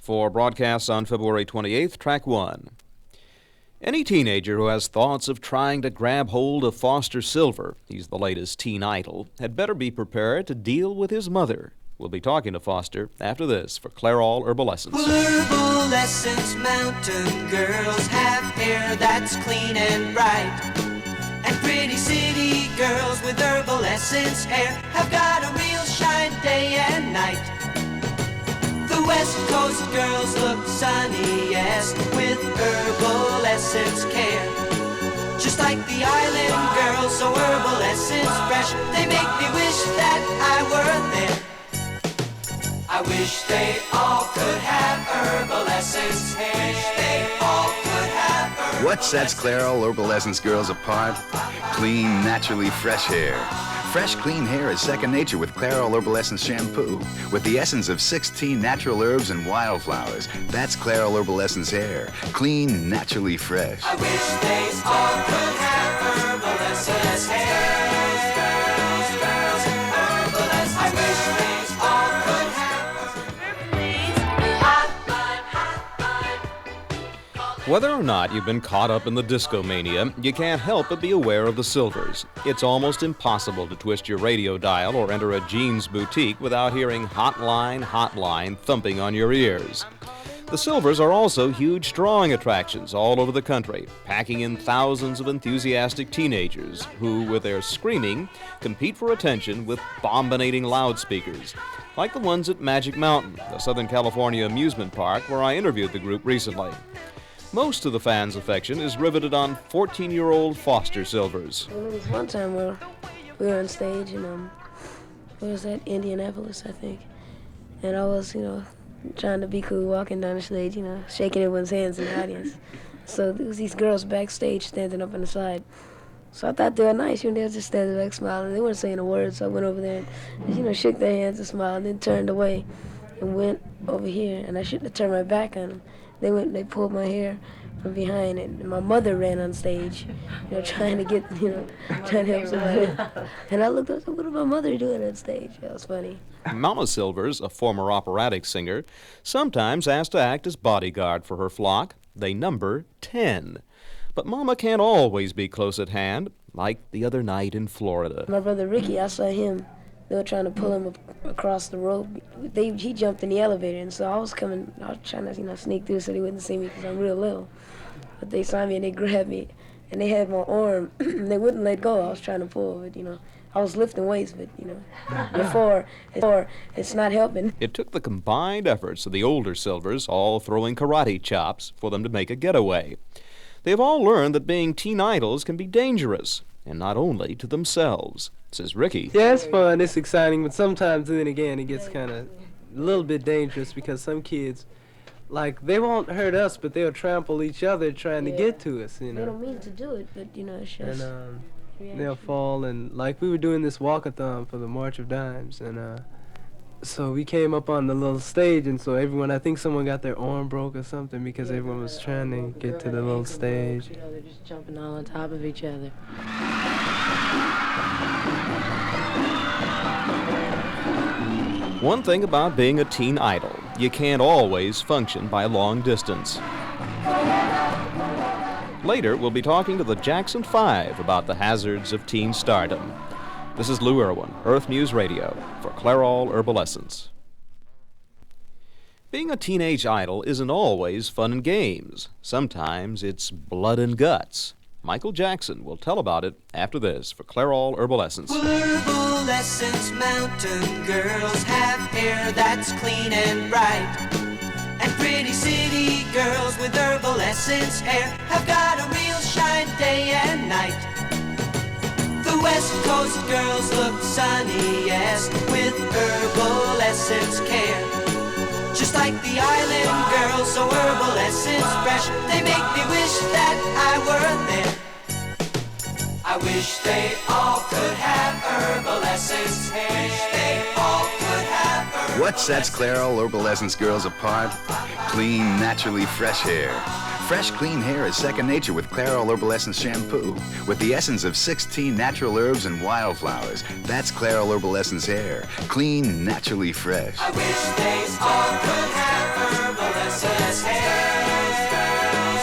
For broadcasts on February 28th, track 1. Any teenager who has thoughts of trying to grab hold of Foster Silver, he's the latest teen idol, had better be prepared to deal with his mother. We'll be talking to Foster after this for Clairol Herbal Essence. Well, Herbal Essence mountain girls have hair that's clean and bright. And pretty city girls with Herbal Essence hair have got a real shine day and night. The West Coast girls look sunniest with Herbal Essence care. Just like the island girls, so Herbal Essence fresh. They make me wish that I were there. I wish they all could have Herbal Essence hair. They all could have Herbal What sets Clairol Herbal Essence girls apart? Clean, naturally fresh hair. Fresh, clean hair is second nature with Clairol Herbal Essence shampoo. With the essence of 16 natural herbs and wildflowers. That's Clairol Herbal Essence hair. Clean, naturally fresh. I wish they all could have Herbal Essence hair. Girls, Herbal Essence. I wish they all could have. Whether or not you've been caught up in the disco mania, you can't help but be aware of the Silvers. It's almost impossible to twist your radio dial or enter a jeans boutique without hearing Hotline, Hotline thumping on your ears. The Silvers are also huge drawing attractions all over the country, packing in thousands of enthusiastic teenagers who, with their screaming, compete for attention with bombinating loudspeakers, like the ones at Magic Mountain, the Southern California amusement park where I interviewed the group recently. Most of the fans' affection is riveted on 14-year-old Foster Silvers. Well, there was one time where we were on stage in, where was that, Indianapolis, I think. And I was, trying to be cool, walking down the stage, shaking everyone's hands in the audience. So there was these girls backstage standing up on the side. So I thought they were nice, they were just standing back smiling. They weren't saying a word, so I went over there and, shook their hands and smiled, and then turned away and went over here. And I shouldn't have turned my back on them. They pulled my hair from behind, and my mother ran on stage, trying to get, trying to help somebody. And I looked up, I said, what is my mother doing on stage? That was funny. Mama Silvers, a former operatic singer, sometimes has to act as bodyguard for her flock. They number 10. But Mama can't always be close at hand, like the other night in Florida. My brother Ricky, I saw him. They were trying to pull him across the road. He jumped in the elevator, and so I was trying to, sneak through so they wouldn't see me because I'm real little. But they saw me and they grabbed me, and they had my arm. They wouldn't let go. I was trying to pull, but I was lifting weights, but before it's not helping. It took the combined efforts of the older Silvers, all throwing karate chops, for them to make a getaway. They've all learned that being teen idols can be dangerous, and not only to themselves, says Ricky. Yeah, it's fun, it's exciting, but sometimes then again it gets kind of a little bit dangerous because some kids, they won't hurt us, but they'll trample each other trying to get to us, They don't mean to do it, but, it's just... And they'll fall, and we were doing this walkathon for the March of Dimes, and so we came up on the little stage, and so everyone, I think someone got their arm broke or something because everyone was trying to get to the little stage. They're just jumping all on top of each other. One thing about being a teen idol, you can't always function by long distance. Later, we'll be talking to the Jackson 5 about the hazards of teen stardom. This is Lou Irwin, Earth News Radio, for Clairol Herbal Essence. Being a teenage idol isn't always fun and games. Sometimes it's blood and guts. Michael Jackson will tell about it after this for Clairol Herbal Essence. Well, Herbal Essence mountain girls have hair that's clean and bright. And pretty city girls with Herbal Essence hair have got a real shine day and night. The West Coast girls look sunniest with Herbal Essence care. Just like the island girls, so Herbal Essence fresh. They make me wish that I were there. I wish they all could have Herbal Essence hair. They all could have Herbal What sets Clairol Herbal Essence girls apart? Clean, naturally fresh hair. Fresh, clean hair is second nature with Clairol Herbal Essence shampoo. With the essence of 16 natural herbs and wildflowers. That's Clairol Herbal Essence hair. Clean, naturally fresh. I wish they all could have Herbal Herbal Essence,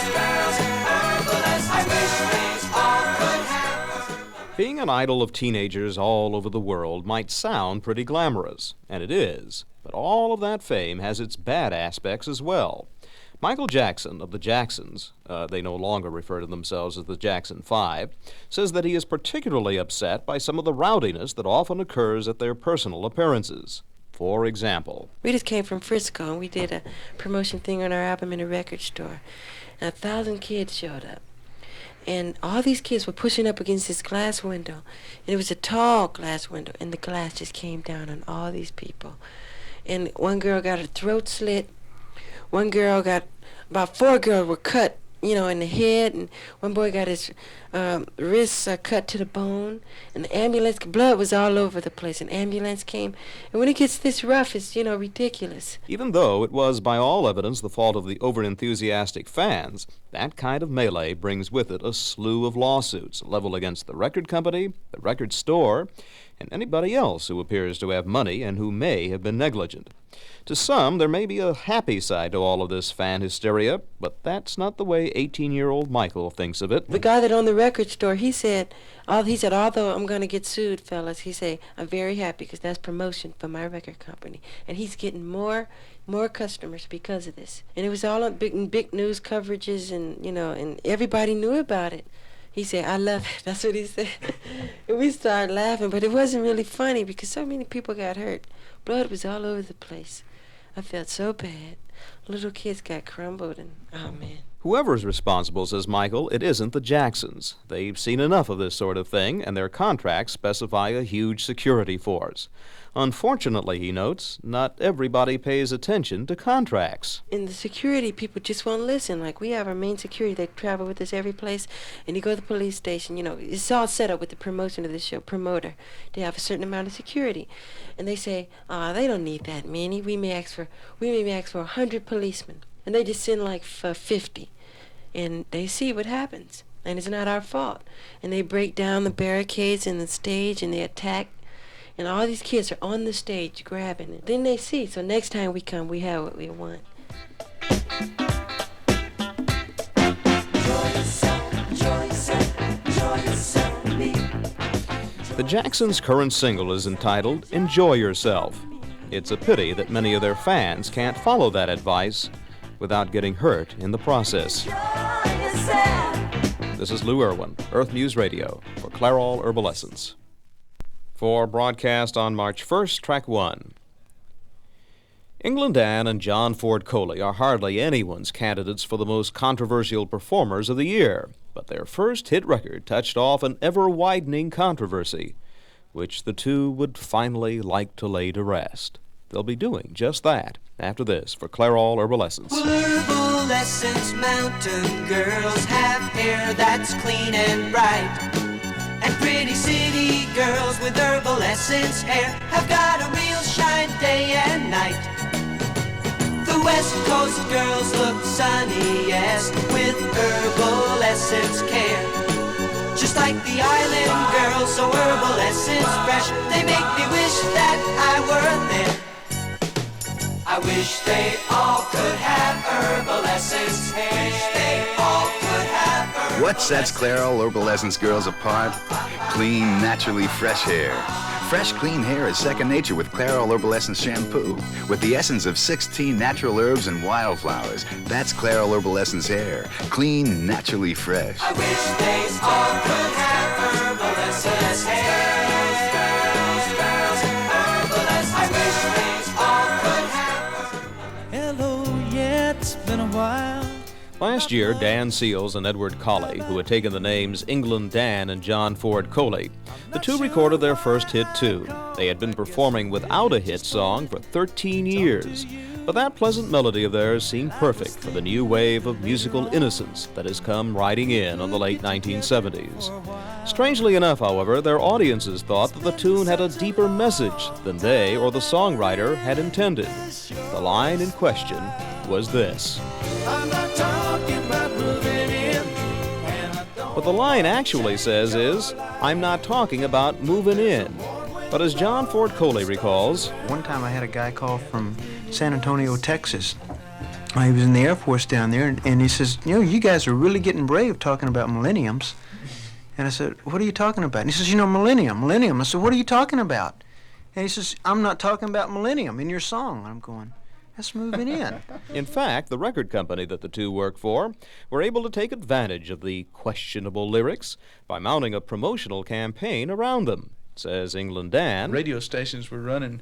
girls, Herbal Essence. I wish they all could have. Being an idol of teenagers all over the world might sound pretty glamorous, and it is, but all of that fame has its bad aspects as well. Michael Jackson of the Jacksons, they no longer refer to themselves as the Jackson 5, says that he is particularly upset by some of the rowdiness that often occurs at their personal appearances. For example, we just came from Frisco and we did a promotion thing on our album in a record store. And 1,000 kids showed up. And all these kids were pushing up against this glass window. And it was a tall glass window, and the glass just came down on all these people. And one girl got her throat slit. One girl got, about 4 girls were cut, in the head, and one boy got his wrists cut to the bone, and the ambulance, blood was all over the place, an ambulance came, and when it gets this rough, it's, ridiculous. even though it was by all evidence the fault of the over-enthusiastic fans, that kind of melee brings with it a slew of lawsuits leveled against the record company, the record store, and anybody else who appears to have money and who may have been negligent. To some, there may be a happy side to all of this fan hysteria, but that's not the way 18-year-old Michael thinks of it. The guy that owned the record store, he said, although I'm going to get sued, fellas, he said, I'm very happy because that's promotion for my record company. And he's getting more customers because of this. And it was all on big news coverages, and, and everybody knew about it. He said, I love it. That's what he said. And we started laughing, but it wasn't really funny because so many people got hurt. Blood was all over the place. I felt so bad. Little kids got crumbled, and oh, man. Whoever's responsible, says Michael, it isn't the Jacksons. They've seen enough of this sort of thing, and their contracts specify a huge security force. Unfortunately, he notes, not everybody pays attention to contracts. And the security people just won't listen. Like, we have our main security. They travel with us every place. And you go to the police station, it's all set up with the promotion of the show, promoter. They have a certain amount of security. And they say, they don't need that many. We may ask for 100 policemen. And they just send like 50. And they see what happens. And it's not our fault. And they break down the barricades and the stage, and they attack. And all these kids are on the stage grabbing it. Then they see. So next time we come, we have what we want. The Jacksons' current single is entitled Enjoy Yourself. It's a pity that many of their fans can't follow that advice without getting hurt in the process. This is Lou Irwin, Earth News Radio, for Clairol Herbal Essence. For broadcast on March 1st, track 1. England Dan and John Ford Coley are hardly anyone's candidates for the most controversial performers of the year, but their first hit record touched off an ever-widening controversy, which the two would finally like to lay to rest. They'll be doing just that after this for Clairol Herbal Essence. Well, Herbal Essence mountain girls have hair that's clean and bright. And pretty city girls with Herbal Essence hair have got a real shine day and night. The West Coast girls look sunniest with Herbal Essence care. Just like the island girls, so Herbal Essence fresh, they make me wish that I were there. I wish they all could have Herbal Essence hair. Wish they all could have Herbal What sets Clairol Herbal Essence girls apart? Clean, naturally fresh hair. Fresh, clean hair is second nature with Clairol Herbal Essence shampoo. With the essence of 16 natural herbs and wildflowers. That's Clairol Herbal Essence hair. Clean, naturally fresh. I wish they all could have Herbal Essence hair. Girls, Herbal Essence. I wish they all could have. Hello, yeah, it's been a while. Last year, Dan Seals and Edward Colley, who had taken the names England Dan and John Ford Coley, the two recorded their first hit tune. They had been performing without a hit song for 13 years, but that pleasant melody of theirs seemed perfect for the new wave of musical innocence that has come riding in on the late 1970s. Strangely enough, however, their audiences thought that the tune had a deeper message than they or the songwriter had intended. The line in question was this. I'm not talking about moving in. What the line actually says is, I'm not talking about moving in. But as John Ford Coley recalls, One time I had a guy call from San Antonio, Texas, he was in the Air Force down there, and he says, you guys are really getting brave talking about millenniums. And I said, what are you talking about? And he says, millennium. I said, what are you talking about? And he says, I'm not talking about millennium in your song. And I'm going, that's moving in. In fact, the record company that the two worked for were able to take advantage of the questionable lyrics by mounting a promotional campaign around them, says England Dan. Radio stations were running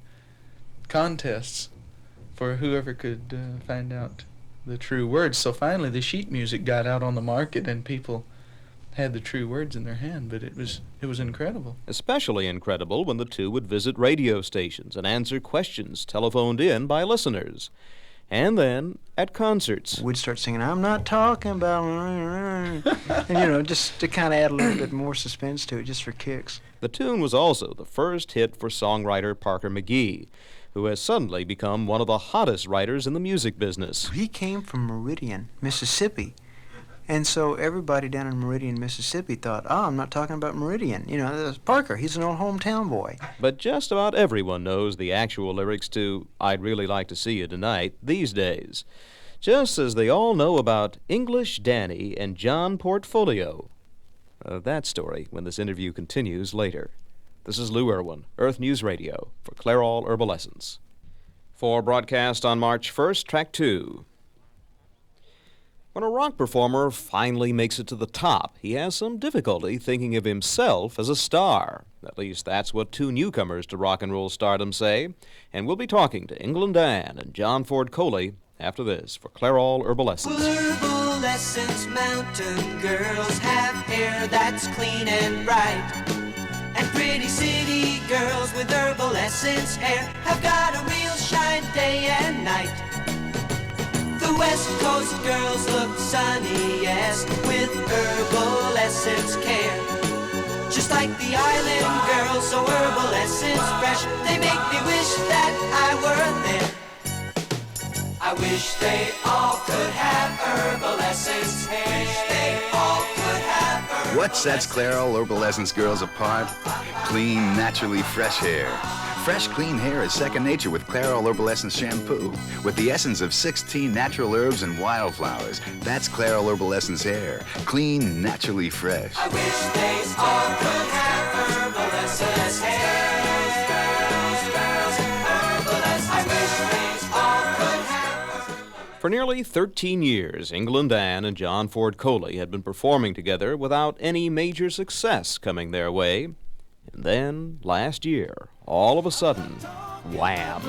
contests for whoever could find out the true words. So finally the sheet music got out on the market and people had the true words in their hand, but it was incredible. Especially incredible when the two would visit radio stations and answer questions telephoned in by listeners. And then at concerts, we'd start singing, I'm not talking about, and just to kind of add a little bit more suspense to it, just for kicks. The tune was also the first hit for songwriter Parker McGee, who has suddenly become one of the hottest writers in the music business. He came from Meridian, Mississippi. And so everybody down in Meridian, Mississippi thought, I'm not talking about Meridian. There's Parker, he's an old hometown boy. But just about everyone knows the actual lyrics to I'd Really Like to See You Tonight these days, just as they all know about English Danny and John Portfolio. That story when this interview continues later. This is Lou Irwin, Earth News Radio, for Clairol Herbal Essence. For broadcast on March 1st, Track 2. When a rock performer finally makes it to the top, he has some difficulty thinking of himself as a star. At least that's what two newcomers to rock and roll stardom say. And we'll be talking to England Dan and John Ford Coley after this for Clairol Herbal Essence. Well, Herbal Essence mountain girls have hair that's clean and bright. And pretty city girls with Herbal Essence hair have got a real shine day and night. The West Coast girls look sunniest with Herbal Essence care. Just like the island girls, so Herbal Essence fresh, they make me wish that I were there. I wish they all could have Herbal Essence hair. Wish they all could have Herbal What sets Clairol Herbal Essence girls apart? Clean, naturally fresh hair. Fresh, clean hair is second nature with Clairol Herbal Essence shampoo. With the essence of 16 natural herbs and wildflowers. That's Clairol Herbal Essence hair. Clean, naturally fresh. I wish they all could have Herbal Essence hair. Girls, Herbal Essence. I wish they all could have. For nearly 13 years, England Dan and John Ford Coley had been performing together without any major success coming their way. And then, last year, all of a sudden, wham!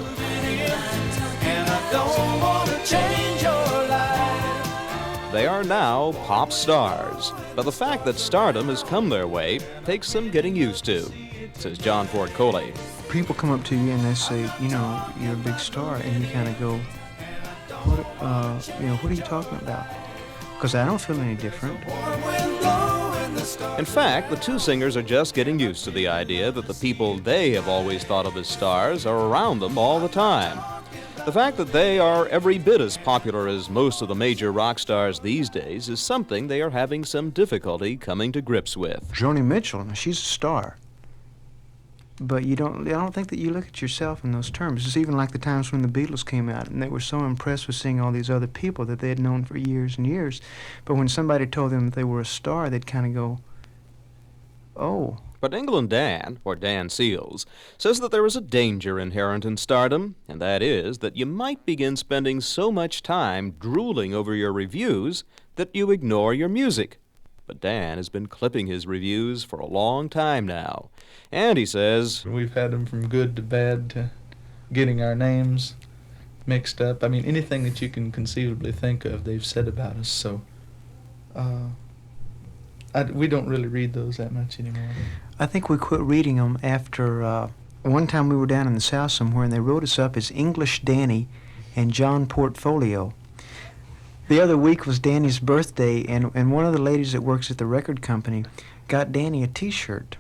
And I don't want to change your life. They are now pop stars, but the fact that stardom has come their way takes some getting used to, says John Ford Coley. People come up to you and they say, you're a big star, and you kind of go, what are you talking about? Because I don't feel any different. In fact, the two singers are just getting used to the idea that the people they have always thought of as stars are around them all the time. The fact that they are every bit as popular as most of the major rock stars these days is something they are having some difficulty coming to grips with. Joni Mitchell, she's a star. But I don't think that you look at yourself in those terms. It's even like the times when the Beatles came out and they were so impressed with seeing all these other people that they had known for years and years. But when somebody told them that they were a star, they'd kind of go, oh. But England Dan, or Dan Seals, says that there is a danger inherent in stardom, and that is that you might begin spending so much time drooling over your reviews that you ignore your music. But Dan has been clipping his reviews for a long time now. And he says, We've had them from good to bad to getting our names mixed up. I mean, anything that you can conceivably think of, they've said about us. So we don't really read those that much anymore. I think we quit reading them after one time we were down in the South somewhere, and they wrote us up as English Danny and John Portfolio. The other week was Danny's birthday, and one of the ladies that works at the record company got Danny a T-shirt,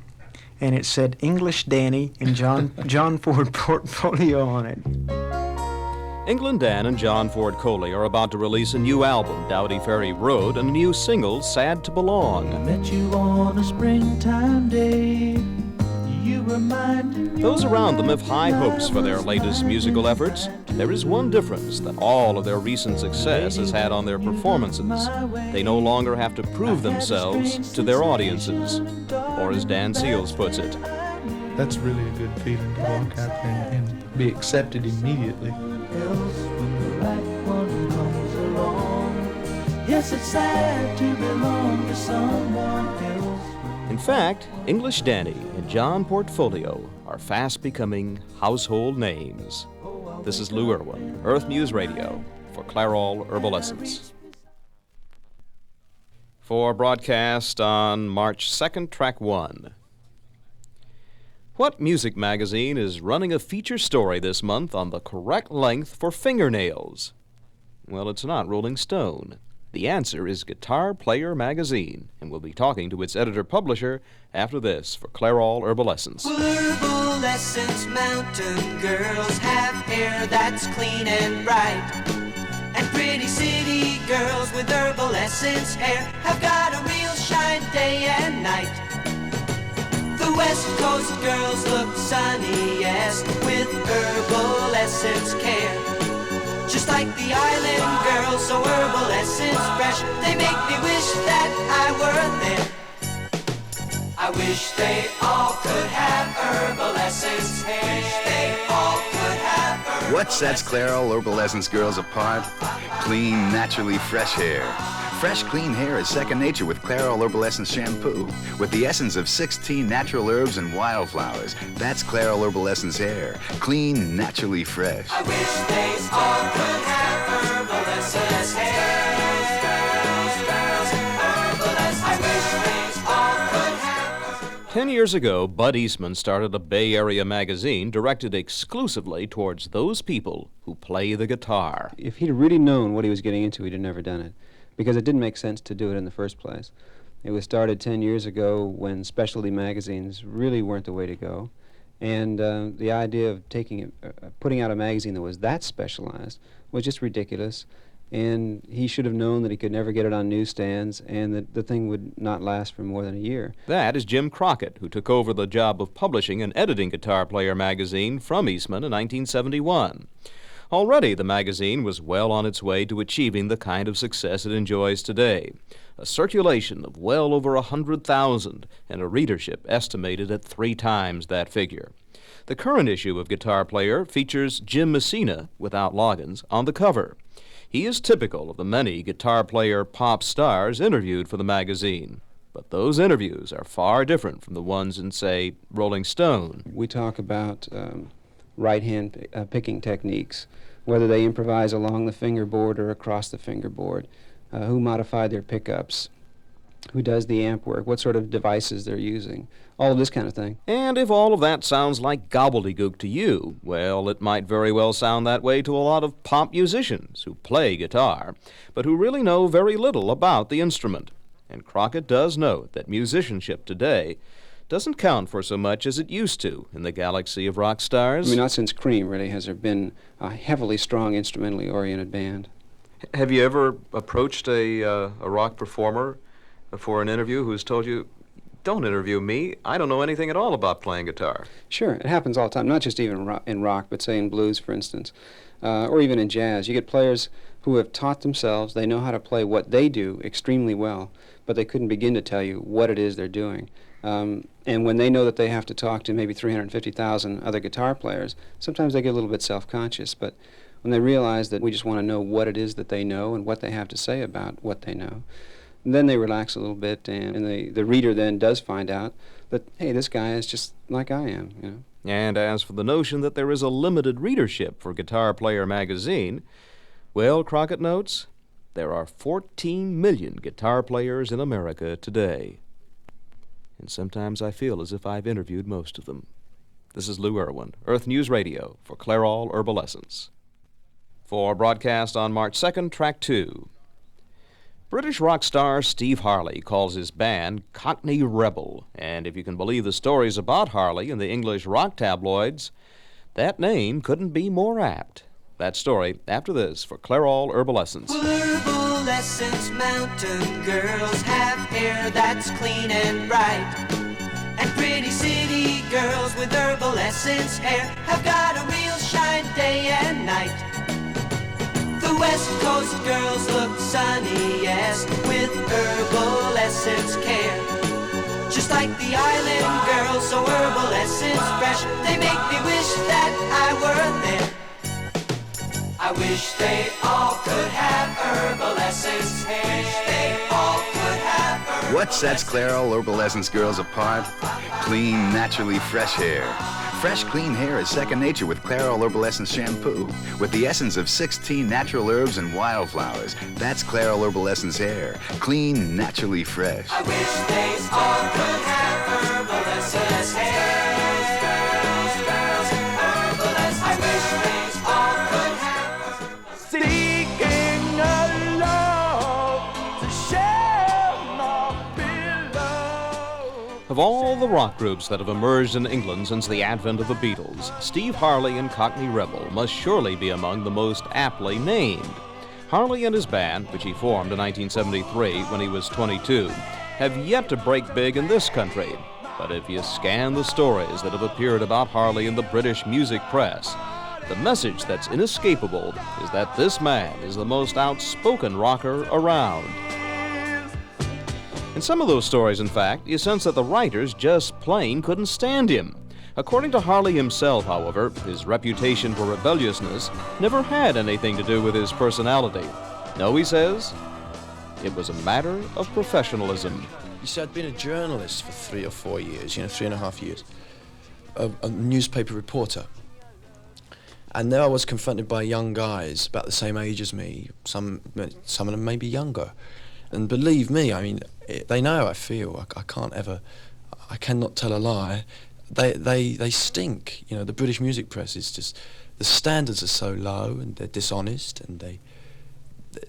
and it said English Danny and John Ford Portfolio on it. England Dan and John Ford Coley are about to release a new album, Dowdy Ferry Road, and a new single, Sad to Belong. I met you on a springtime day. You to remind me. Those around them have high hopes for their latest musical efforts. There is one difference that all of their recent success has had on their performances. They no longer have to prove themselves to their audiences. Or as Dan Seals puts it, That's really a good feeling to walk out there and be accepted immediately. Else when the right one comes along. Yes, it's sad to belong to someone else. in fact, English Danny and John Portfolio are fast becoming household names. This is Lou Irwin, Earth News Radio, for Clairol Herbal Essence. For broadcast on March 2nd, Track 1. What music magazine is running a feature story this month on the correct length for fingernails? Well, it's not Rolling Stone. The answer is Guitar Player Magazine, and we'll be talking to its editor-publisher after this for Clairol Herbal Essence. Well, Herbal Essence Mountain girls have hair that's clean and bright. And pretty city girls with Herbal Essence hair have got a real shine day and night. The West Coast girls look sunniest with Herbal Essence care. Just like the island girls, so Herbal Essence fresh, they make me wish that I were there. I wish they all could have Herbal Essence hair. Wish they all could have Herbal What sets Clairol Herbal Essence girls apart? Clean, naturally fresh hair. Fresh, clean hair is second nature with Clairol Herbal Essence shampoo. With the essence of 16 natural herbs and wildflowers. That's Clairol Herbal Essence hair. Clean, naturally fresh. I wish they all could have Herbal Essence hair. Herbal Essence. I wish they all could have. 10 years ago, Bud Eastman started a Bay Area magazine directed exclusively towards those people who play the guitar. If he'd really known what he was getting into, he'd have never done it, because it didn't make sense to do it in the first place. It was started 10 years ago when specialty magazines really weren't the way to go. And the idea of putting out a magazine that was that specialized was just ridiculous. And he should have known that he could never get it on newsstands and that the thing would not last for more than a year. That is Jim Crockett, who took over the job of publishing and editing Guitar Player magazine from Eastman in 1971. Already, the magazine was well on its way to achieving the kind of success it enjoys today. A circulation of well over 100,000 and a readership estimated at 3 times that figure. The current issue of Guitar Player features Jim Messina, without Loggins, on the cover. He is typical of the many guitar player pop stars interviewed for the magazine. But those interviews are far different from the ones in, say, Rolling Stone. We talk about right-hand picking techniques, whether they improvise along the fingerboard or across the fingerboard, who modified their pickups, who does the amp work, what sort of devices they're using, all of this kind of thing. And if all of that sounds like gobbledygook to you, well, it might very well sound that way to a lot of pop musicians who play guitar, but who really know very little about the instrument. And Crockett does note that musicianship today doesn't count for so much as it used to in the galaxy of rock stars. I mean, not since Cream, really, has there been a heavily strong, instrumentally oriented band. Have you ever approached a rock performer for an interview who's told you, don't interview me, I don't know anything at all about playing guitar? Sure, it happens all the time, not just even in rock, but say in blues, for instance, or even in jazz. You get players who have taught themselves, they know how to play what they do extremely well, but they couldn't begin to tell you what it is they're doing. And when they know that they have to talk to maybe 350,000 other guitar players, sometimes they get a little bit self-conscious, but when they realize that we just want to know what it is that they know and what they have to say about what they know, then they relax a little bit, and the reader then does find out that, hey, this guy is just like I am, you know. And as for the notion that there is a limited readership for Guitar Player magazine, well, Crockett notes, there are 14 million guitar players in America today. And sometimes I feel as if I've interviewed most of them. This is Lou Irwin, Earth News Radio, for Clairol Herbal Essence. For broadcast on March 2nd, Track 2. British rock star Steve Harley calls his band Cockney Rebel, and if you can believe the stories about Harley in the English rock tabloids, that name couldn't be more apt. That story after this for Clairol Herbal Essence. Well, Herbal Essence Mountain girls have hair that's clean and bright. And pretty city girls with herbal essence hair have got a real shine day and night. The West Coast girls look sunniest with herbal essence care. Just like the island girls, so herbal essence fresh, they make me wish that I were there. I wish they all could have herbal essence hair. Wish they all could have herbal What sets Clairol Herbal Essence girls apart? Clean, naturally fresh hair. Fresh, clean hair is second nature with Clairol Herbal Essence shampoo. With the essence of 16 natural herbs and wildflowers. That's Clairol Herbal Essence hair. Clean, naturally fresh. I wish they all could have herbal essence hair. Herbal essence. I wish they all could have. Seeking a love to share my pillow. Of all the rock groups that have emerged in England since the advent of the Beatles, Steve Harley and Cockney Rebel must surely be among the most aptly named. Harley and his band, which he formed in 1973 when he was 22, have yet to break big in this country. But if you scan the stories that have appeared about Harley in the British music press, the message that's inescapable is that this man is the most outspoken rocker around. In some of those stories, in fact, you sense that the writers just plain couldn't stand him. According to Harley himself, however, his reputation for rebelliousness never had anything to do with his personality. No, he says, it was a matter of professionalism. You see, I'd been a journalist for 3 or 4 years, 3.5 years, a newspaper reporter. And there I was confronted by young guys about the same age as me, some of them maybe younger. And believe me, I mean, they know how I feel. I cannot tell a lie. They stink. The British music press is just, the standards are so low and they're dishonest and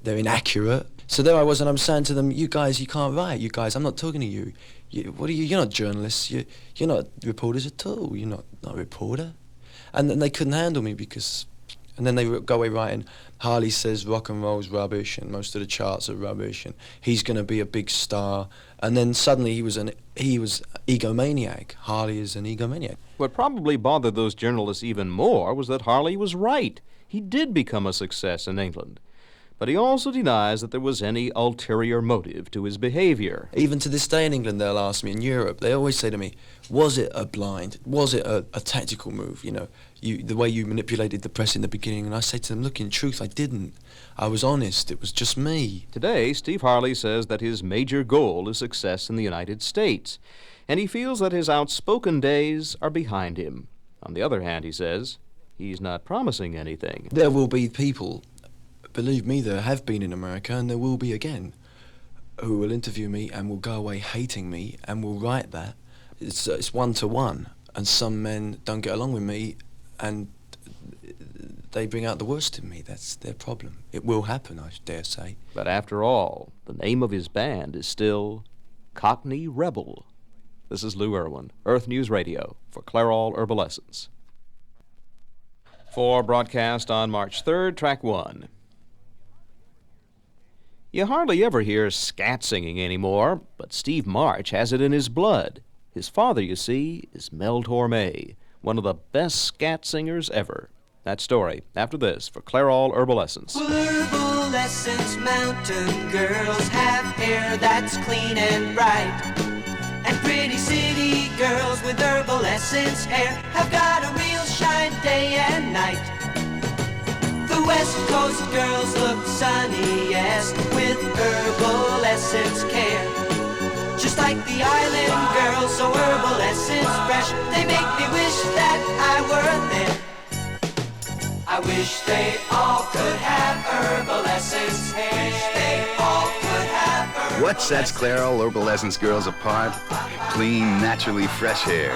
they're inaccurate. So there I was, and I'm saying to them, you guys, you can't write. You guys, I'm not talking to you. What are you? You're not journalists. You're not reporters at all. You're not a reporter. And then they couldn't handle me because, and then they would go away writing, Harley says rock and roll's rubbish and most of the charts are rubbish and he's going to be a big star. And then suddenly he was egomaniac. Harley is an egomaniac. What probably bothered those journalists even more was that Harley was right. He did become a success in England. But he also denies that there was any ulterior motive to his behavior. Even to this day in England, they'll ask me, in Europe, they always say to me, was it a blind, was it a tactical move, the way you manipulated the press in the beginning? And I say to them, look, in truth, I didn't. I was honest, it was just me. Today, Steve Harley says that his major goal is success in the United States, and he feels that his outspoken days are behind him. On the other hand, he says, he's not promising anything. There will be people, believe me, there have been in America, and there will be again, who will interview me and will go away hating me and will write that. It's 1-to-1, and some men don't get along with me and they bring out the worst in me. That's their problem. It will happen, I dare say. But after all, the name of his band is still Cockney Rebel. This is Lou Irwin, Earth News Radio, for Clairol Herbal Essence. For broadcast on March 3rd, track 1. You hardly ever hear scat singing anymore, but Steve March has it in his blood. His father, you see, is Mel Torme, one of the best scat singers ever. That story, after this, for Clairol Herbal Essence. Well, Herbal Essence mountain girls have hair that's clean and bright. And pretty city girls with Herbal Essence hair have got a real shine day and night. The West Coast girls look sunniest with Herbal Essence care. Just like the island girls, so Herbal Essence fresh, they make me wish that I were there. I wish they all could have Herbal Essence hair. Wish they all could have Herbal What sets Clairol Herbal Essence girls apart? Clean, naturally fresh hair.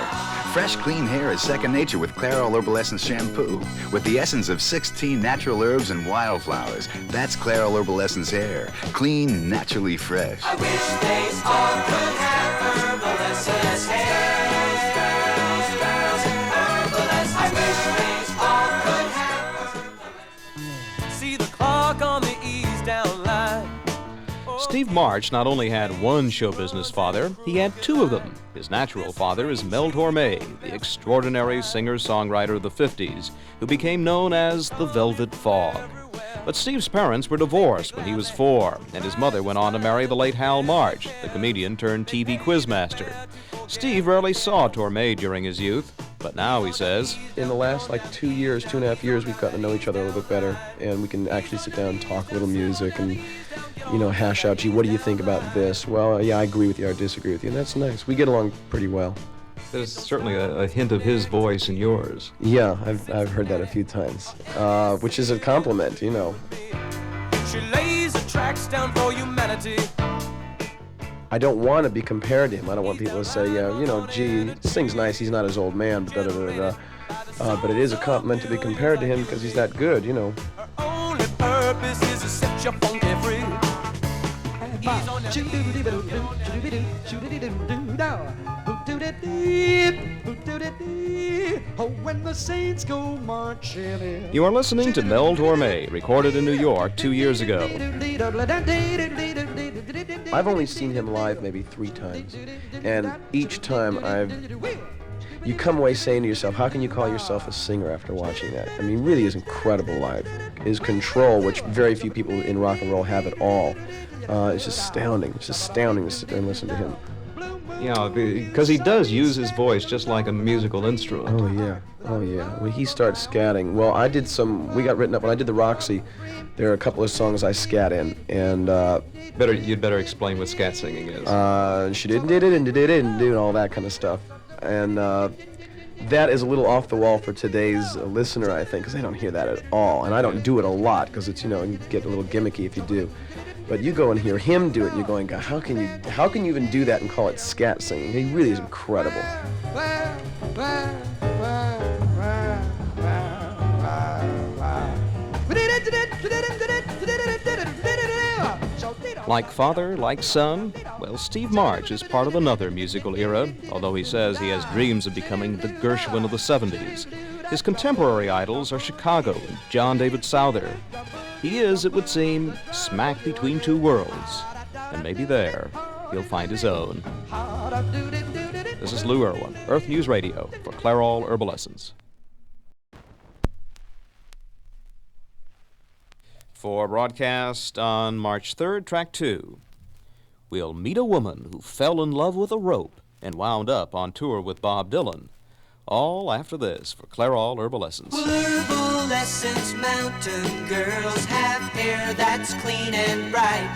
Fresh, clean hair is second nature with Clairol Herbal Essence shampoo. With the essence of 16 natural herbs and wildflowers. That's Clairol Herbal Essence hair. Clean, naturally fresh. I wish they all could have Herbal Essence hair. Herbal Essence. I wish they all could have. See the clock on the eastbound line. Steve March not only had one show business father, he had two of them. His natural father is Mel Torme, the extraordinary singer-songwriter of the 50s, who became known as the Velvet Fog. But Steve's parents were divorced when he was 4, and his mother went on to marry the late Hal March, the comedian turned TV quizmaster. Steve rarely saw Torme during his youth, but now he says, in the last 2 years, 2.5 years, we've gotten to know each other a little bit better, and we can actually sit down and talk a little music and, hash out, gee, what do you think about this? Well, yeah, I agree with you, I disagree with you, and that's nice. We get along pretty well. There's certainly a hint of his voice in yours. Yeah, I've heard that a few times, which is a compliment, She lays the tracks down for humanity. I don't want to be compared to him. I don't want people to say, gee, sings nice, he's not his old man, but but it is a compliment to be compared to him because he's that good, Her only purpose is to set your funky free. When the saints go marching in. You are listening to Mel Torme, recorded in New York 2 years ago. I've only seen him live maybe 3 times, and each time you come away saying to yourself, how can you call yourself a singer after watching that? I mean, really is incredible live. His control, which very few people in rock and roll have at all, is just astounding. It's astounding to sit there and listen to him. Yeah, because he does use his voice just like a musical instrument. Oh yeah. When he starts scatting, well, we got written up when I did the Roxy. There are a couple of songs I scat in, and you'd better explain what scat singing is. She didn't and all that kind of stuff, and that is a little off the wall for today's listener, I think, because they don't hear that at all, and I don't do it a lot because it's you get a little gimmicky if you do. But you go and hear him do it, and you're going, God, how can you even do that and call it scat singing? He really is incredible. Like father, like son, well, Steve March is part of another musical era, although he says he has dreams of becoming the Gershwin of the 70s. His contemporary idols are Chicago and John David Souther. He is, it would seem, smack between two worlds, and maybe there he'll find his own. This is Lou Irwin, Earth News Radio, for Clairol Herbal Essence. For broadcast on March 3rd, track 2, we'll meet a woman who fell in love with a rope and wound up on tour with Bob Dylan. All after this for Clairol Herbal Essence. Well, Herbal Essence mountain girls have hair that's clean and bright.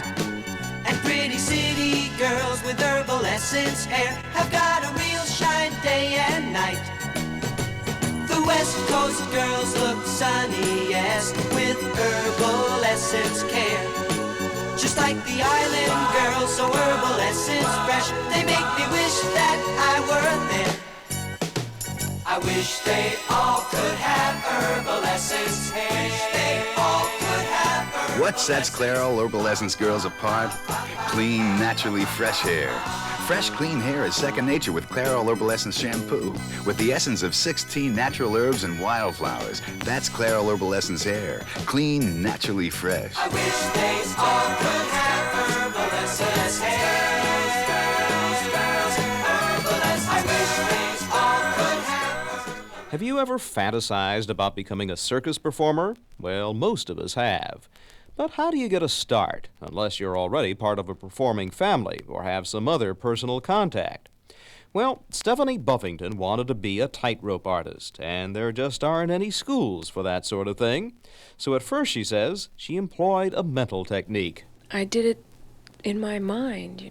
And pretty city girls with Herbal Essence hair have got a real shine day and night. The West Coast girls look sunniest with Herbal Essence care. Just like the island girls, so Herbal Essence fresh, they make me wish that I were there. I wish they all could have Herbal Essence. Wish they all could have Herbal What sets Clairol Herbal Essence girls apart? Clean, naturally fresh hair. Fresh, clean hair is second nature with Clairol Herbal Essence shampoo. With the essence of 16 natural herbs and wildflowers. That's Clairol Herbal Essence hair. Clean, naturally fresh. I wish they all could have Herbal Essence hair. Have you ever fantasized about becoming a circus performer? Well, most of us have. But how do you get a start, unless you're already part of a performing family or have some other personal contact? Well, Stephanie Buffington wanted to be a tightrope artist, and there just aren't any schools for that sort of thing. So at first, she says, she employed a mental technique. I did it in my mind,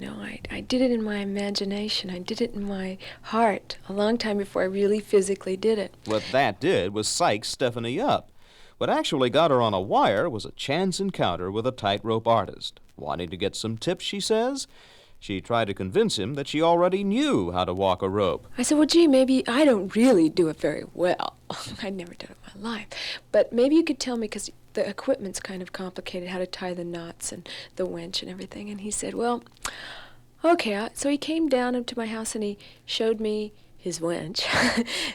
I did it in my imagination. I did it in my heart a long time before I really physically did it. What that did was psych Stephanie up. What actually got her on a wire was a chance encounter with a tightrope artist. Wanting to get some tips, she says, she tried to convince him that she already knew how to walk a rope. I said, well, gee, maybe I don't really do it very well. I'd never done it in my life. But maybe you could tell me, because the equipment's kind of complicated, how to tie the knots and the winch and everything. And he said, well, okay. So he came down to my house and he showed me his winch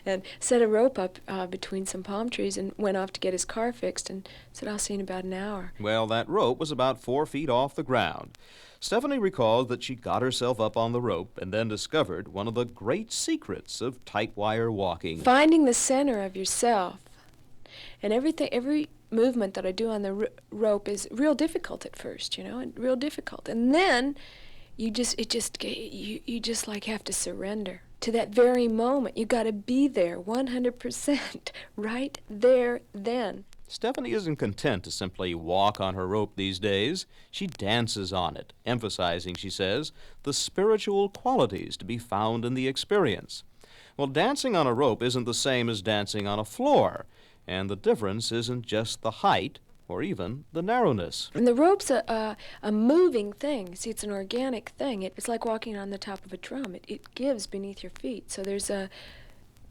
and set a rope up between some palm trees and went off to get his car fixed and said, I'll see you in about an hour. Well, that rope was about 4 feet off the ground. Stephanie recalled that she got herself up on the rope and then discovered one of the great secrets of tight wire walking. Finding the center of yourself. And every movement that I do on the rope is real difficult at first, and real difficult. And then you just like have to surrender to that very moment. You got to be there 100% right there then. Stephanie isn't content to simply walk on her rope these days. She dances on it, emphasizing, she says, the spiritual qualities to be found in the experience. Well, dancing on a rope isn't the same as dancing on a floor, and the difference isn't just the height or even the narrowness. And the rope's a moving thing. See, it's an organic thing. It's like walking on the top of a drum. It gives beneath your feet. So there's a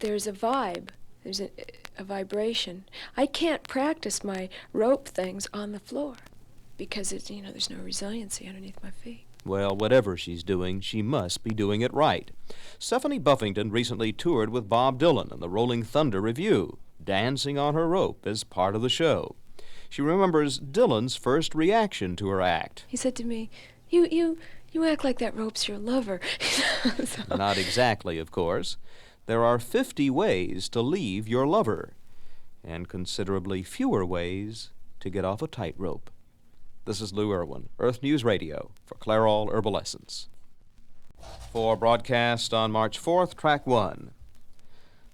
vibe. There's a vibration. I can't practice my rope things on the floor because there's no resiliency underneath my feet. Well, whatever she's doing, she must be doing it right. Stephanie Buffington recently toured with Bob Dylan and the Rolling Thunder Revue, dancing on her rope as part of the show. She remembers Dylan's first reaction to her act. He said to me, you act like that rope's your lover. So. Not exactly, of course. There are 50 ways to leave your lover, and considerably fewer ways to get off a tightrope. This is Lou Irwin, Earth News Radio, for Clairol Herbal Essence. For broadcast on March 4th, Track 1.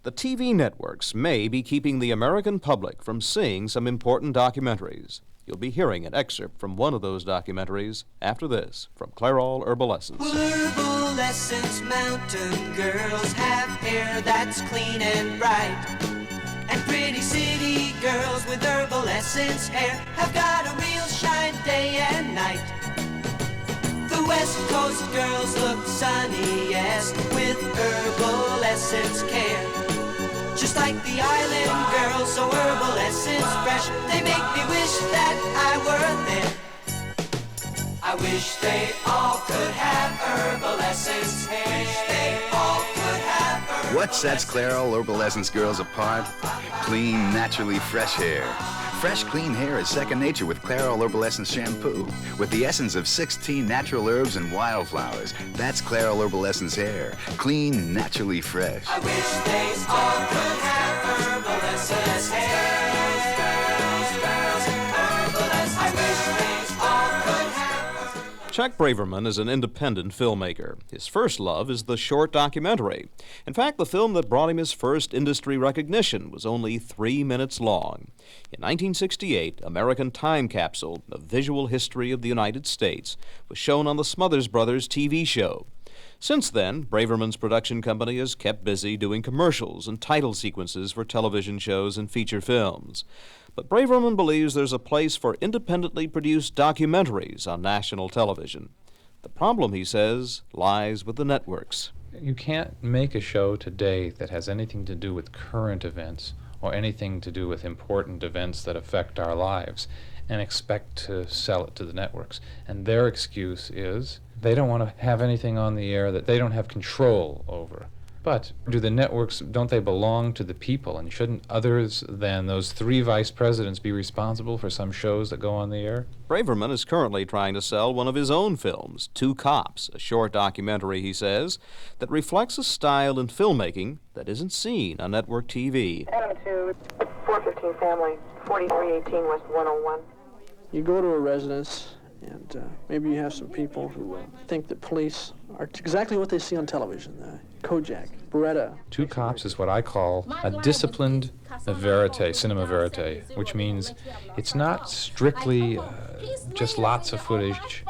The TV networks may be keeping the American public from seeing some important documentaries. You'll be hearing an excerpt from one of those documentaries after this from Clairol Herbal Essence. Well, Herbal Essence mountain girls have hair that's clean and bright. And pretty city girls with Herbal Essence hair have got a real shine day and night. The West Coast girls look sunniest with Herbal Essence care. Just like the island girls, so Herbal Essence fresh, they make me wish that I were there. I wish they all could have Herbal Essence hair. Wish they all could have Herbal What sets Clairol Herbal Essence girls apart? Clean, naturally fresh hair. Fresh, clean hair is second nature with Clairol Herbal Essence shampoo. With the essence of 16 natural herbs and wildflowers. That's Clairol Herbal Essence hair. Clean, naturally fresh. I wish they all could have Herbal Essence hair. Girls, Herbal Essence. I wish they all could have. Chuck Braverman is an independent filmmaker. His first love is the short documentary. In fact, the film that brought him his first industry recognition was only 3 minutes long. In 1968, American Time Capsule, a visual history of the United States, was shown on the Smothers Brothers TV show. Since then, Braverman's production company has kept busy doing commercials and title sequences for television shows and feature films. But Braverman believes there's a place for independently produced documentaries on national television. The problem, he says, lies with the networks. You can't make a show today that has anything to do with current events or anything to do with important events that affect our lives and expect to sell it to the networks. And their excuse is they don't want to have anything on the air that they don't have control over. But do the networks, don't they belong to the people? And shouldn't others than those 3 vice presidents be responsible for some shows that go on the air? Braverman is currently trying to sell one of his own films, Two Cops, a short documentary, he says, that reflects a style in filmmaking that isn't seen on network TV. Adam to 415 family, 4318 West 101. You go to a residence, and maybe you have some people who think that police are exactly what they see on television. Kojak, Beretta. Two Cops is what I call a disciplined verite, cinema verite, which means it's not strictly just lots of footage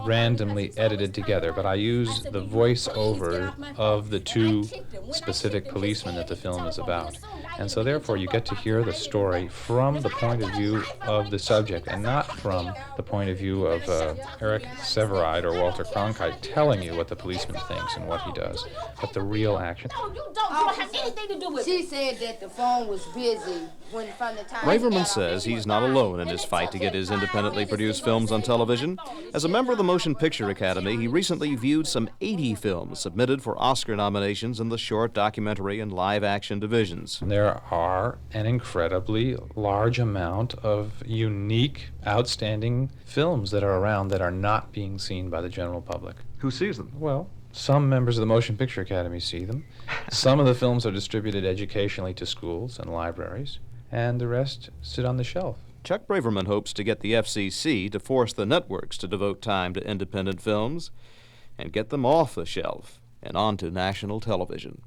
randomly edited together, but I use the voiceover of the 2 specific policemen that the film is about. And so therefore you get to hear the story from the point of view of the subject and not from the point of view of Eric Severide or Walter Cronkite telling you what the policeman thinks and what he does, but the real action. You don't have anything to do with it. She said that the phone was busy when from the time. Braverman says he's not alone in his fight to get his independently produced films on television. As a member of the Motion Picture Academy, he recently viewed some 80 films submitted for Oscar nominations in the short, documentary, and live-action divisions. There are an incredibly large amount of unique, outstanding films that are around that are not being seen by the general public. Who sees them? Well, some members of the Motion Picture Academy see them. Some of the films are distributed educationally to schools and libraries, and the rest sit on the shelf. Chuck Braverman hopes to get the FCC to force the networks to devote time to independent films and get them off the shelf and onto national television.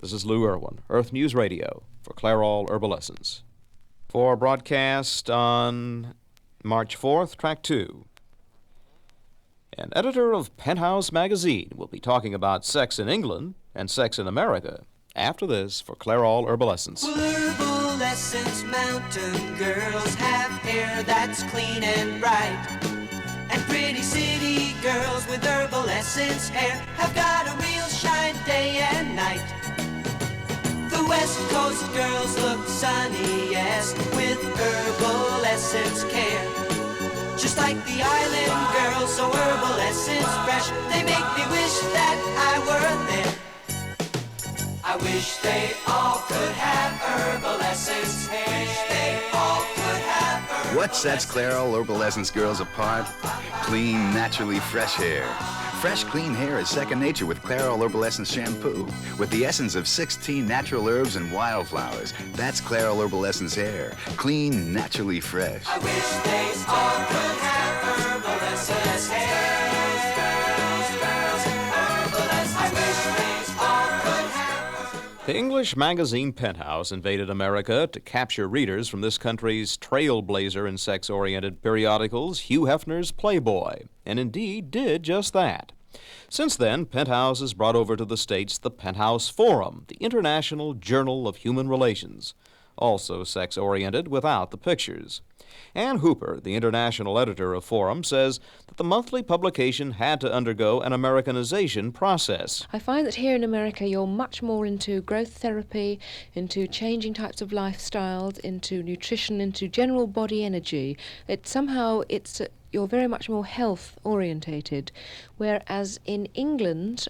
This is Lou Irwin, Earth News Radio, for Clairol Herbal-Essence. For broadcast on March 4th, Track 2. An editor of Penthouse magazine will be talking about sex in England and sex in America after this for Clairol Herbal-Essence. Herbal-Essence mountain girls have hair that's clean and bright. And pretty city girls with Herbal-Essence hair have got a real shine day and night. The West Coast girls look sunniest with Herbal-Essence care. Just like the island girls, so Herbal-Essence fresh. They make me wish that I were there. I wish they all could have Herbal-Essence hair. Wish they all could have Herbal-Essence. What sets Clairol Herbal-Essence girls apart? Clean, naturally fresh hair. Fresh, clean hair is second nature with Clairol Herbal-Essence shampoo. With the essence of 16 natural herbs and wildflowers. That's Clairol Herbal-Essence hair. Clean, naturally fresh. I wish they all could have Herbal-Essence hair. I wish they all could have. The English magazine Penthouse invaded America to capture readers from this country's trailblazer in sex-oriented periodicals, Hugh Hefner's Playboy, and indeed did just that. Since then, Penthouse has brought over to the States the Penthouse Forum, the International Journal of Human Relations, also sex-oriented without the pictures. Ann Hooper, the international editor of Forum, says that the monthly publication had to undergo an Americanization process. I find that here in America you're much more into growth therapy, into changing types of lifestyles, into nutrition, into general body energy. You're very much more health orientated, whereas in England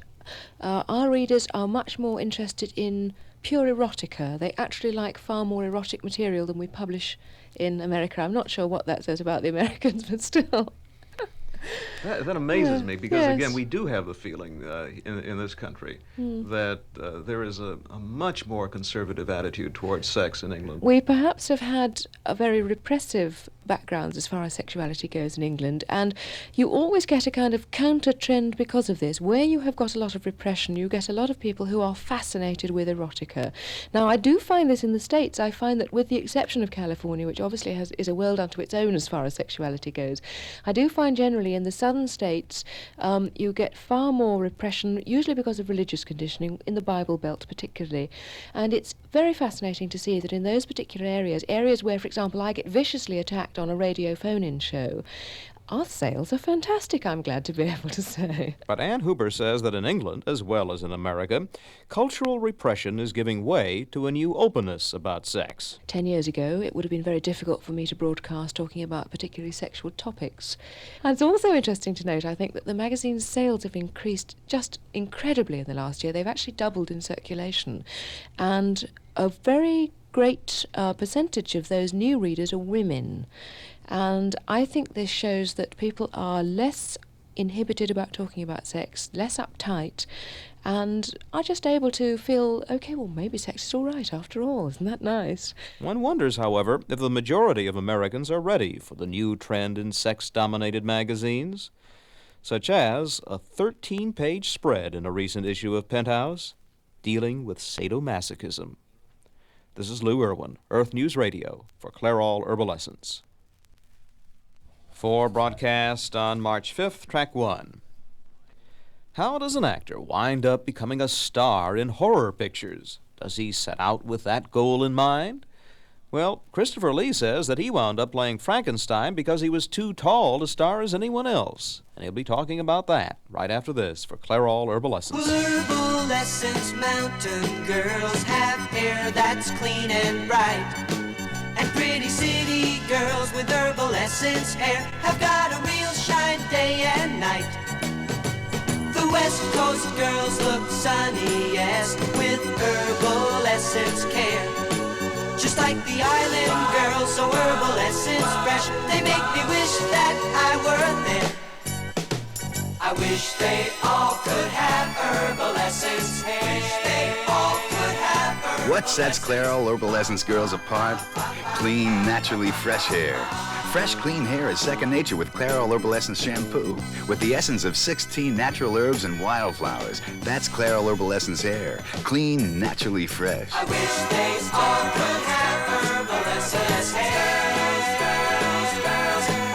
our readers are much more interested in pure erotica. They actually like far more erotic material than we publish in America. I'm not sure what that says about the Americans, but still. That amazes me because, yes. again, we do have the feeling in this country that there is a much more conservative attitude towards sex in England. We perhaps have had a very repressive backgrounds as far as sexuality goes in England, and you always get a kind of counter trend because of this. Where you have got a lot of repression, you get a lot of people who are fascinated with erotica. Now, I do find this in the States. I find that with the exception of California, which obviously is a world unto its own as far as sexuality goes, I do find generally in the southern states you get far more repression, usually because of religious conditioning, in the Bible Belt particularly. And it's very fascinating to see that in those particular areas where, for example, I get viciously attacked on a radio phone-in show, our sales are fantastic, I'm glad to be able to say. But Ann Hooper says that in England, as well as in America, cultural repression is giving way to a new openness about sex. 10 years ago, it would have been very difficult for me to broadcast talking about particularly sexual topics. And it's also interesting to note, I think, that the magazine's sales have increased just incredibly in the last year. They've actually doubled in circulation. And a very great percentage of those new readers are women. And I think this shows that people are less inhibited about talking about sex, less uptight, and are just able to feel, okay, well, maybe sex is all right after all. Isn't that nice? One wonders, however, if the majority of Americans are ready for the new trend in sex-dominated magazines, such as a 13-page spread in a recent issue of Penthouse dealing with sadomasochism. This is Lou Irwin, Earth News Radio, for Clairol Herbal-Essence. For broadcast on March 5th, Track 1. How does an actor wind up becoming a star in horror pictures? Does he set out with that goal in mind? Well, Christopher Lee says that he wound up playing Frankenstein because he was too tall to star as anyone else. And he'll be talking about that right after this for Clairol Herbal-Essence. Herbal-Essence mountain girls have hair that's clean and bright. And pretty city girls with Herbal-Essence hair have got a real shine day and night. The West Coast girls look sunniest with herbal essence care. Just like the island girls, so herbal essence fresh. They make me wish that I were there. I wish they all could have herbal essence hair. Wish they all could have herbal What sets Clairol Herbal Essence girls apart? Clean, naturally fresh hair. Fresh, clean hair is second nature with Clairol Herbal Essence shampoo. With the essence of 16 natural herbs and wildflowers. That's Clairol Herbal Essence hair. Clean, naturally fresh. I wish they all could have herbal essence hair.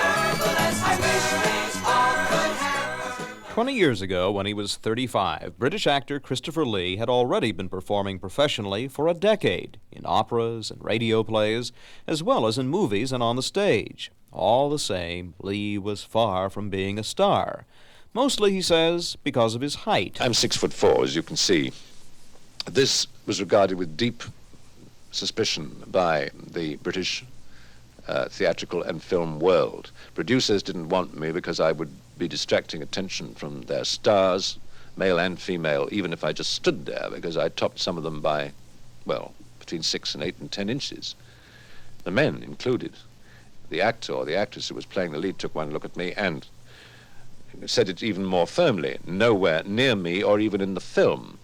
Herbal essence. I wish they all could have. 20 years ago, when he was 35, British actor Christopher Lee had already been performing professionally for a decade in operas and radio plays, as well as in movies and on the stage. All the same, Lee was far from being a star. Mostly, he says, because of his height. I'm 6'4", as you can see. This was regarded with deep suspicion by the British theatrical and film world. Producers didn't want me because I would be distracting attention from their stars, male and female, even if I just stood there, because I topped some of them by, well, between 6 and 8 and 10 inches. The men included. The actor or the actress who was playing the lead took one look at me and said it even more firmly, nowhere near me or even in the film.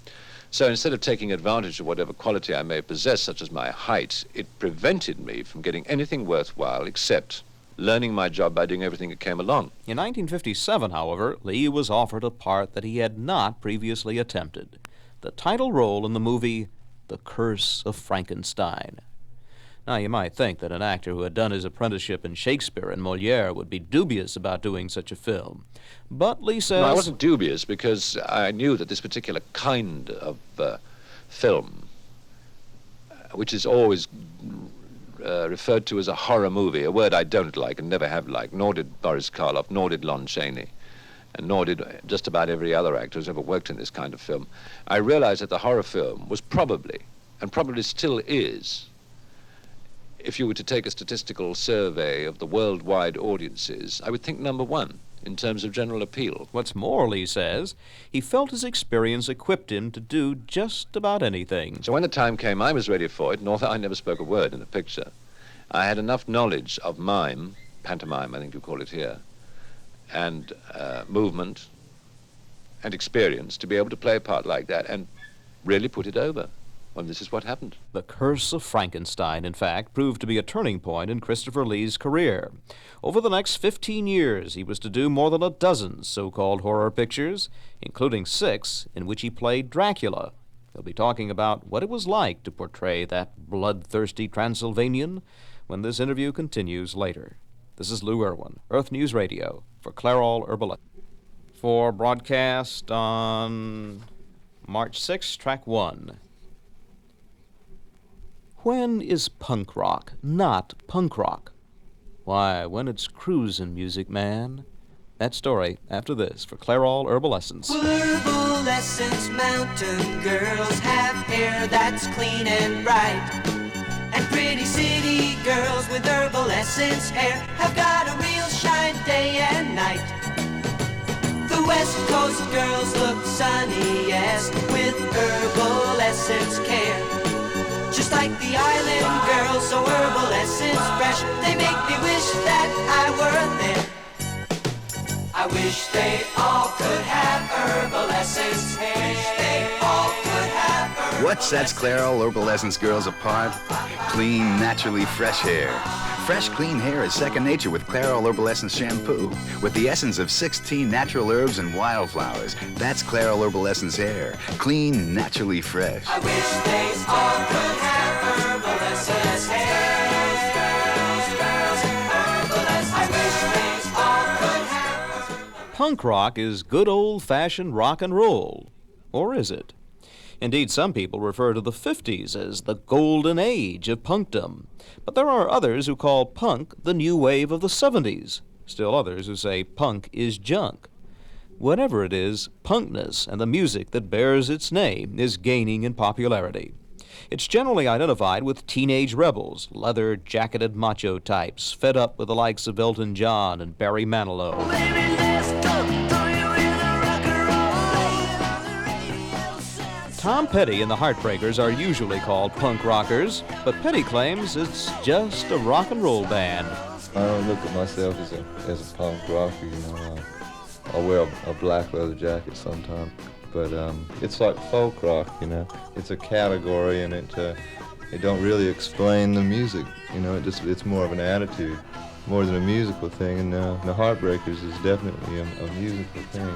So instead of taking advantage of whatever quality I may possess, such as my height, it prevented me from getting anything worthwhile except learning my job by doing everything that came along. In 1957, however, Lee was offered a part that he had not previously attempted. The title role in the movie The Curse of Frankenstein. Now, you might think that an actor who had done his apprenticeship in Shakespeare and Molière would be dubious about doing such a film. But Lee says... No, I wasn't dubious because I knew that this particular kind of film, which is always referred to as a horror movie, a word I don't like and never have liked, nor did Boris Karloff, nor did Lon Chaney, and nor did just about every other actor who's ever worked in this kind of film. I realized that the horror film was probably, and probably still is, if you were to take a statistical survey of the worldwide audiences, I would think number one in terms of general appeal. What's more, Lee says, he felt his experience equipped him to do just about anything. So when the time came, I was ready for it, and although I never spoke a word in the picture, I had enough knowledge of mime, pantomime I think you call it here, and movement and experience to be able to play a part like that and really put it over. Well, this is what happened. The Curse of Frankenstein, in fact, proved to be a turning point in Christopher Lee's career. Over the next 15 years, he was to do more than a dozen so-called horror pictures, including 6 in which he played Dracula. He'll be talking about what it was like to portray that bloodthirsty Transylvanian when this interview continues later. This is Lou Irwin, Earth News Radio, for Clairol Herbal. For broadcast on March 6, Track 1. When is punk rock not punk rock? Why, when it's cruisin' music, man. That story after this for Clairol Herbal Essence. Well, Herbal Essence mountain girls have hair that's clean and bright. And pretty city girls with Herbal Essence hair have got a real shine day and night. The West Coast girls look sunniest with Herbal Essence care. Just like the island girls, so Herbal Essence fresh. They make me wish that I were there. I wish they all could have Herbal Essence hair. Wish they all could have Herbal. What sets Clairol Herbal Essence girls apart? Clean, naturally fresh hair. Fresh, clean hair is second nature with Clairol Herbal Essence shampoo. With the essence of 16 natural herbs and wildflowers. That's Clairol Herbal Essence hair. Clean, naturally fresh. I wish they all could have Herbal Essence hair. Herbal Essence. I wish they all could have. Punk rock is good old-fashioned rock and roll. Or is it? Indeed, some people refer to the 50s as the golden age of punkdom. But there are others who call punk the new wave of the 70s. Still others who say punk is junk. Whatever it is, punkness and the music that bears its name is gaining in popularity. It's generally identified with teenage rebels, leather-jacketed macho types, fed up with the likes of Elton John and Barry Manilow. Baby, let's Tom Petty and the Heartbreakers are usually called punk rockers, but Petty claims it's just a rock and roll band. I don't look at myself as a punk rocker, you know. I'll wear a black leather jacket sometimes, but it's like folk rock, you know. It's a category, and it don't really explain the music, you know. It's more of an attitude, more than a musical thing. And the Heartbreakers is definitely a musical thing.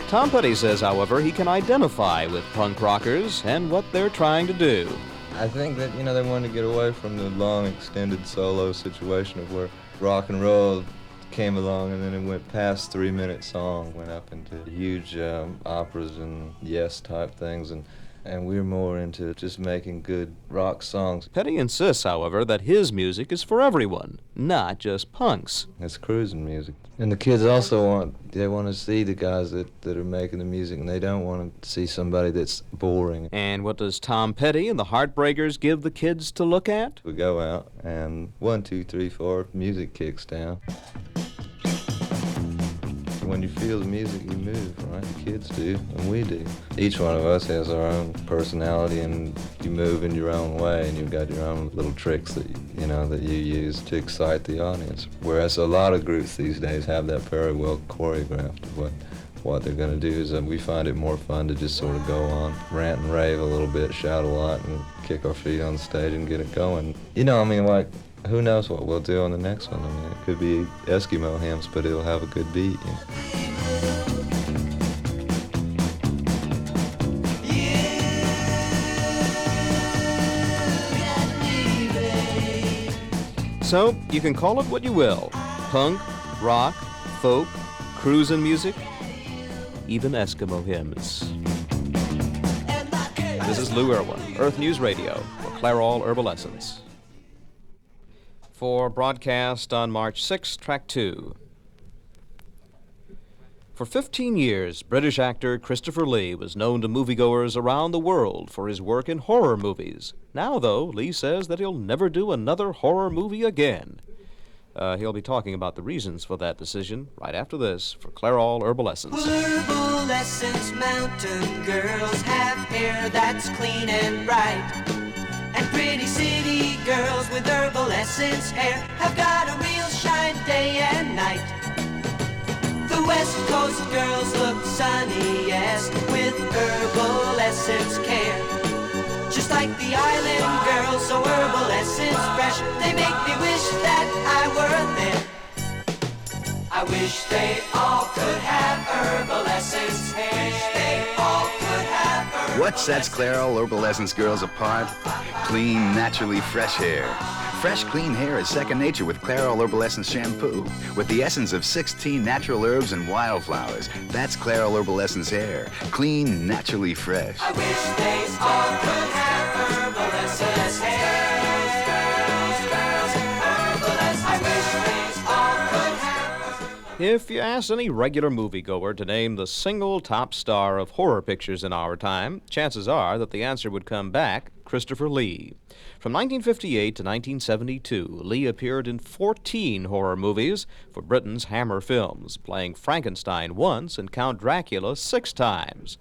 Tom Petty says, however, he can identify with punk rockers and what they're trying to do. I think that, you know, they wanted to get away from the long, extended solo situation of where rock and roll came along and then it went past 3-minute song, went up into huge operas and yes-type things, and we're more into just making good rock songs. Petty insists, however, that his music is for everyone, not just punks. It's cruising music. And the kids also want to see the guys that are making the music, and they don't want to see somebody that's boring. And what does Tom Petty and the Heartbreakers give the kids to look at? We go out, and 1, 2, 3, 4, music kicks down. When you feel the music, you move, right? The kids do, and we do. Each one of us has our own personality, and you move in your own way, and you've got your own little tricks that you use to excite the audience. Whereas a lot of groups these days have that very well choreographed. What they're going to do is we find it more fun to just sort of go on, rant and rave a little bit, shout a lot, and kick our feet on stage and get it going. You know, I mean, like, who knows what we'll do on the next one? I mean, it could be Eskimo hymns, but it'll have a good beat. You know? So, you can call it what you will. Punk, rock, folk, cruisin' music, even Eskimo hymns. This is Lou Irwin, Earth News Radio, for Clairol Herbal Essence. For broadcast on March 6, Track 2. For 15 years, British actor Christopher Lee was known to moviegoers around the world for his work in horror movies. Now, though, Lee says that he'll never do another horror movie again. He'll be talking about the reasons for that decision right after this for Clairol Herbal Essence. Well, Herbal Essence mountain girls have hair that's clean and bright. And pretty city girls with Herbal Essence hair have got a real shine day and night. The West Coast girls look sunniest with Herbal Essence care. Just like the island girls, so Herbal Essence fresh, they make me wish that I were there. I wish they all could have Herbal Essence hair. They all could have Herbal What sets Clairol Herbal Essence girls apart? Clean, naturally fresh hair. Fresh, clean hair is second nature with Clairol Herbal Essence shampoo. With the essence of 16 natural herbs and wildflowers. That's Clairol Herbal Essence hair. Clean, naturally fresh. I wish they all could have Herbal Essence hair. Girls, Herbal Essence. I wish they all could have. If you ask any regular moviegoer to name the single top star of horror pictures in our time, chances are that the answer would come back Christopher Lee. From 1958 to 1972, Lee appeared in 14 horror movies for Britain's Hammer Films, playing Frankenstein once and Count Dracula 6 times.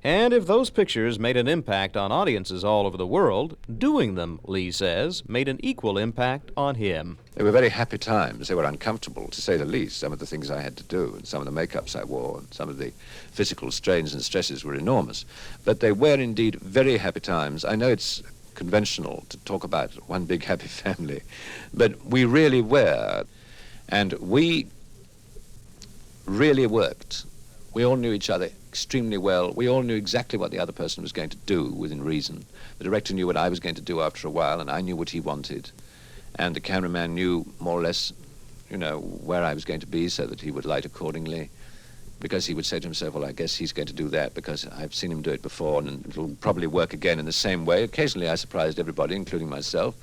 And if those pictures made an impact on audiences all over the world, doing them, Lee says, made an equal impact on him. They were very happy times. They were uncomfortable, to say the least. Some of the things I had to do, and some of the makeups I wore, and some of the physical strains and stresses were enormous. But they were indeed very happy times. I know it's conventional to talk about one big happy family, but we really were. And we really worked. We all knew each other extremely well. We all knew exactly what the other person was going to do within reason. The director knew what I was going to do after a while, and I knew what he wanted. And the cameraman knew more or less, you know, where I was going to be so that he would light accordingly. Because he would say to himself, well, I guess he's going to do that because I've seen him do it before and it'll probably work again in the same way. Occasionally I surprised everybody, including myself.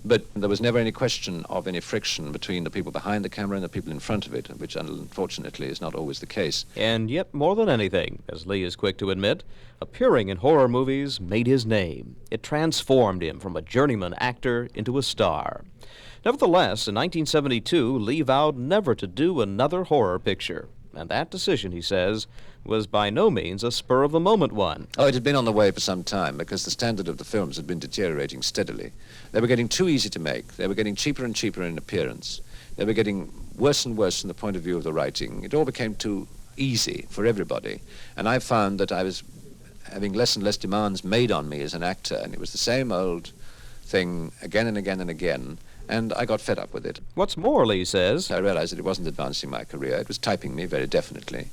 But there was never any question of any friction between the people behind the camera and the people in front of it, which unfortunately is not always the case. And yet, more than anything, as Lee is quick to admit, appearing in horror movies made his name. It transformed him from a journeyman actor into a star. Nevertheless, in 1972, Lee vowed never to do another horror picture. And that decision, he says, was by no means a spur-of-the-moment one. Oh, it had been on the way for some time because the standard of the films had been deteriorating steadily. They were getting too easy to make. They were getting cheaper and cheaper in appearance. They were getting worse and worse from the point of view of the writing. It all became too easy for everybody. And I found that I was having less and less demands made on me as an actor, and it was the same old thing again and again and again, and I got fed up with it. What's more, Lee says, I realized that it wasn't advancing my career. It was typing me very definitely.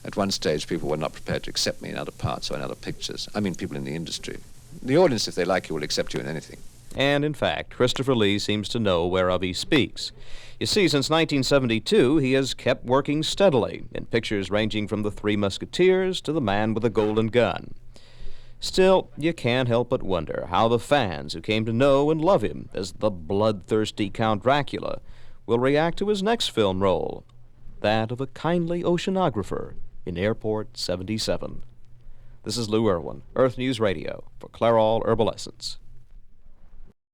At one stage, people were not prepared to accept me in other parts or in other pictures. I mean, people in the industry. The audience, if they like you, will accept you in anything. And in fact, Christopher Lee seems to know whereof he speaks. You see, since 1972, he has kept working steadily in pictures ranging from The Three Musketeers to The Man with a Golden Gun. Still, you can't help but wonder how the fans who came to know and love him as the bloodthirsty Count Dracula will react to his next film role, that of a kindly oceanographer in Airport 77. This is Lou Irwin, Earth News Radio, for Clairol Herbal Essence.